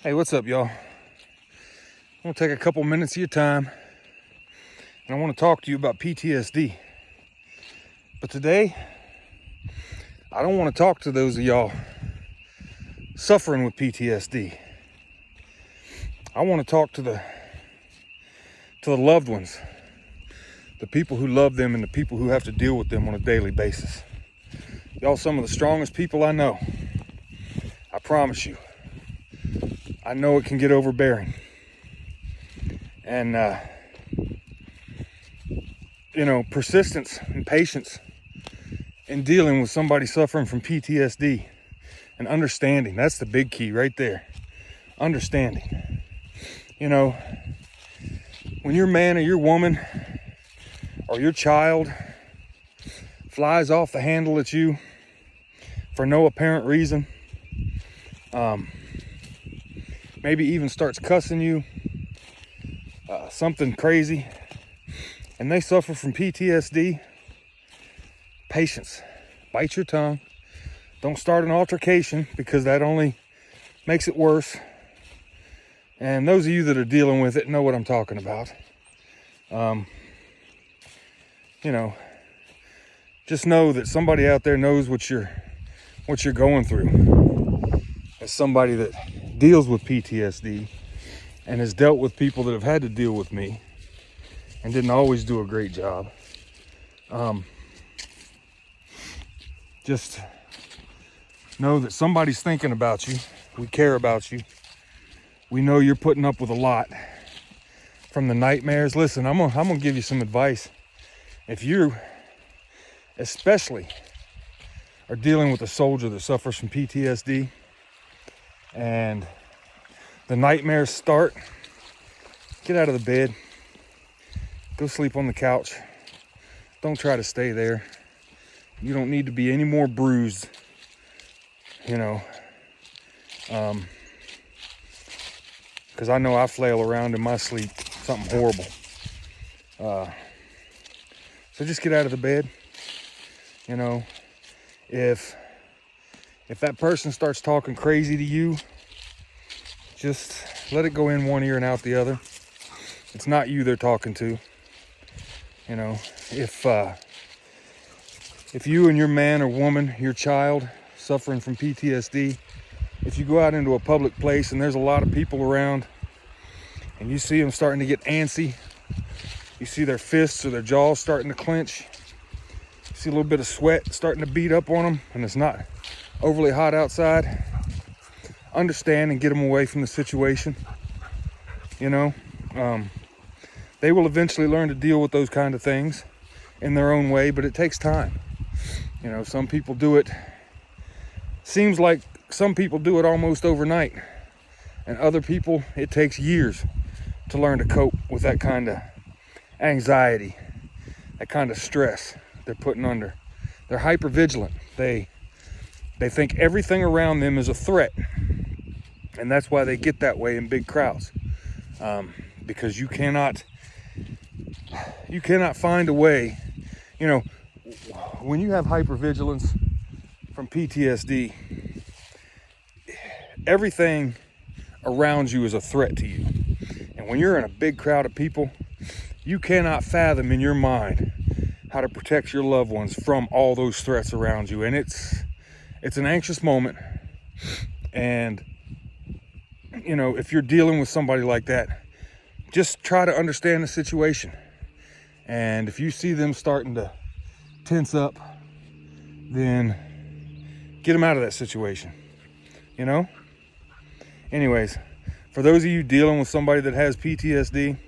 Hey, what's up, y'all? I'm gonna take a couple minutes of your time and I want to talk to you about PTSD. But today, I don't want to talk to those of y'all suffering with PTSD. I want to talk to the loved ones, the people who love them and the people who have to deal with them on a daily basis. Y'all some of the strongest people I know. I promise you. I know it can get overbearing. And, persistence and patience in dealing with somebody suffering from PTSD and understanding. That's the big key right there. Understanding. When your man or your woman or your child flies off the handle at you for no apparent reason, maybe even starts cussing you, something crazy, and they suffer from PTSD, patience. Bite your tongue. Don't start an altercation because that only makes it worse. And those of you that are dealing with it know what I'm talking about. Just know that somebody out there knows what you're going through. As somebody that deals with PTSD and has dealt with people that have had to deal with me and didn't always do a great job. Just know that somebody's thinking about you. We care about you. We know you're putting up with a lot from the nightmares. Listen, I'm gonna give you some advice. If you especially are dealing with a soldier that suffers from PTSD and the nightmares start, get out of the bed, go sleep on the couch. Don't try to stay there. You don't need to be any more bruised, because I know I flail around in my sleep, something horrible. So just get out of the bed. If that person starts talking crazy to you, just let it go in one ear and out the other. It's not you they're talking to. If you and your man or woman, your child, suffering from PTSD, if you go out into a public place and there's a lot of people around and you see them starting to get antsy, you see their fists or their jaws starting to clench, you see a little bit of sweat starting to beat up on them and it's not overly hot outside, understand and get them away from the situation. They will eventually learn to deal with those kind of things in their own way, but it takes time. Some people do it, seems like some people do it almost overnight, and other people, it takes years to learn to cope with that kind of anxiety, that kind of stress they're putting under. They're hypervigilant. They think everything around them is a threat, and that's why they get that way in big crowds, because you cannot find a way. When you have hypervigilance from PTSD, everything around you is a threat to you. And when you're in a big crowd of people, you cannot fathom in your mind how to protect your loved ones from all those threats around you. And it's an anxious moment. And, if you're dealing with somebody like that, just try to understand the situation. And if you see them starting to tense up, then get them out of that situation. Anyways, for those of you dealing with somebody that has PTSD,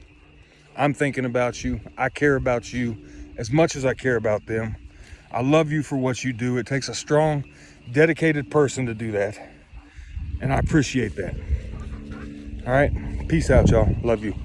I'm thinking about you. I care about you as much as I care about them. I love you for what you do. It takes a strong, dedicated person to do that. And I appreciate that. All right. Peace out, y'all. Love you.